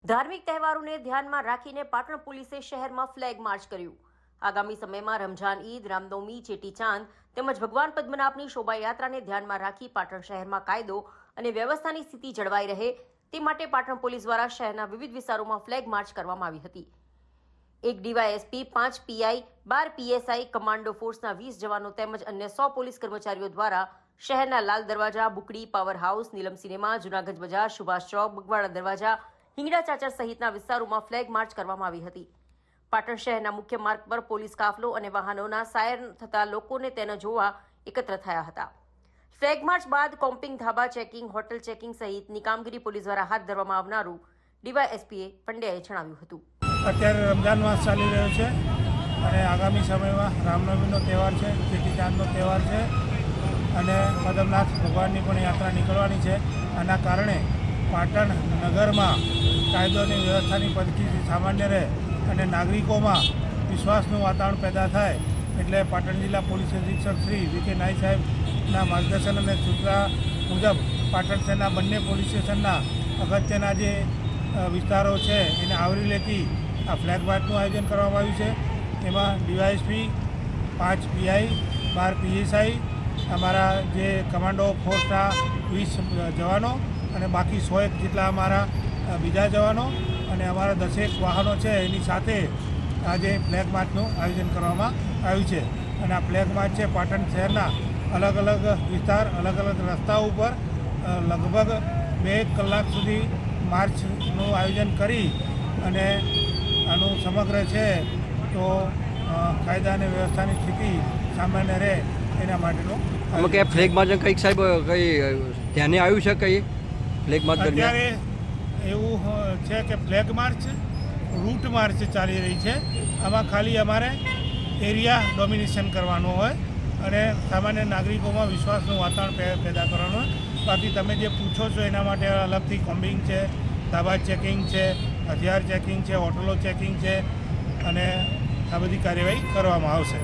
ધાર્મિક તહેવારોને ધ્યાનમાં રાખીને પાટણ પોલીસે શહેરમાં ફ્લેગ માર્ચ કર્યું। આગામી સમયમાં રમઝાન ઈદ, રામનવમી, ચેટીચાંદ તેમજ ભગવાન પદ્મનાભની શોભાયાત્રાને ધ્યાનમાં રાખી પાટણ શહેરમાં કાયદો અને વ્યવસ્થાની સ્થિતિ જળવાઈ રહે તે માટે પાટણ પોલીસ દ્વારા શહેરના વિવિધ વિસ્તારોમાં ફ્લેગ માર્ચ કરવામાં આવી હતી। એક ડીવાયએસપી, 5 પીઆઈ, 12 પીએસઆઈ, કમાન્ડો ફોર્સના 20 જવાનો તેમજ અન્ય 100 પોલીસ કર્મચારીઓ દ્વારા શહેરના લાલ દરવાજા, બુકડી, પાવર હાઉસ, નીલમ સિનેમા, જૂનાગંજ બજાર, સુભાષ ચોક, બગવાડા દરવાજા, હિંગડા ચાચર સહિતના વિસ્તારોમાં ફ્લેગ માર્ચ કરવામાં આવી હતી। પાટણ શહેરના મુખ્ય માર્ગ પર પોલીસ કાફલો અને વાહનોના સાયરન થતા લોકોને તેને જોવા એકત્ર થયા હતા। ફ્લેગ માર્ચ બાદ કોમ્પિંગ, ધાબા ચેકિંગ, હોટલ ચેકિંગ સહિતની કામગીરી પોલીસ દ્વારા હાથ ધરવામાં આવનારું ડીવાયએસપી પંડ્યાએ જણાવ્યું હતું। અત્યારે રમઝાન માસ ચાલી રહ્યો છે અને આગામી સમયમાં રામનવમીનો તહેવાર છે, ચેટીચાંદનો તહેવાર છે અને પદ્મનાભ ભગવાનની પણ યાત્રા નીકળવાની છે। આના કારણે પાટણ નગરમાં કાયદો અને વ્યવસ્થાની પરિસ્થિતિ સામાન્ય રહે અને નાગરિકોમાં વિશ્વાસનું વાતાવરણ પેદા થાય એટલે પાટણ જિલ્લા પોલીસ અધિક્ષક શ્રી વી.કે. નાઈ સાહેબના માર્ગદર્શન અને સૂચના મુજબ પાટણ શહેરના બંને પોલીસ સ્ટેશનના અગત્યના જે વિસ્તારો છે એને આવરી લેતી આ ફ્લેગ માર્ચનું આયોજન કરવામાં આવ્યું છે। એમાં ડીવાયએસપી, 5 પીઆઈ, 12 પીએસઆઈ, અમારા જે કમાન્ડો ફોર્સના 20 જવાનો અને બાકી 100 જેટલા અમારા બીજા જવાનો અને અમારા 10 વાહનો છે એની સાથે આજે ફ્લેગ માર્ચનું આયોજન કરવામાં આવ્યું છે। અને આ ફ્લેગ માર્ચ છે પાટણ શહેરના અલગ અલગ વિસ્તાર, અલગ અલગ રસ્તાઓ ઉપર લગભગ 2 કલાક સુધી માર્ચનું આયોજન કરી અને આનું સમગ્ર છે તો કાયદા અને વ્યવસ્થાની સ્થિતિ સામાન્ય રહે એના માટેનું કે ફ્લેગ માર્ચ કંઈક સાહેબ કંઈ ધ્યાને આવ્યું છે કંઈ ફ્લેગ માર્ચ અત્યારે એવું છે કે ફ્લેગ માર્ચ રૂટ માર્ચ ચાલી રહી છે। આમાં ખાલી અમારે એરિયા ડોમિનેશન કરવાનું હોય અને સામાન્ય નાગરિકોમાં વિશ્વાસનું વાતાવરણ પેદા કરવાનું હોય। બાકી તમે જે પૂછો છો એના માટે અલગથી કોમ્બિંગ છે, ધાબા ચેકિંગ છે, હથિયાર ચેકિંગ છે, હોટલો ચેકિંગ છે અને આ બધી કાર્યવાહી કરવામાં આવશે।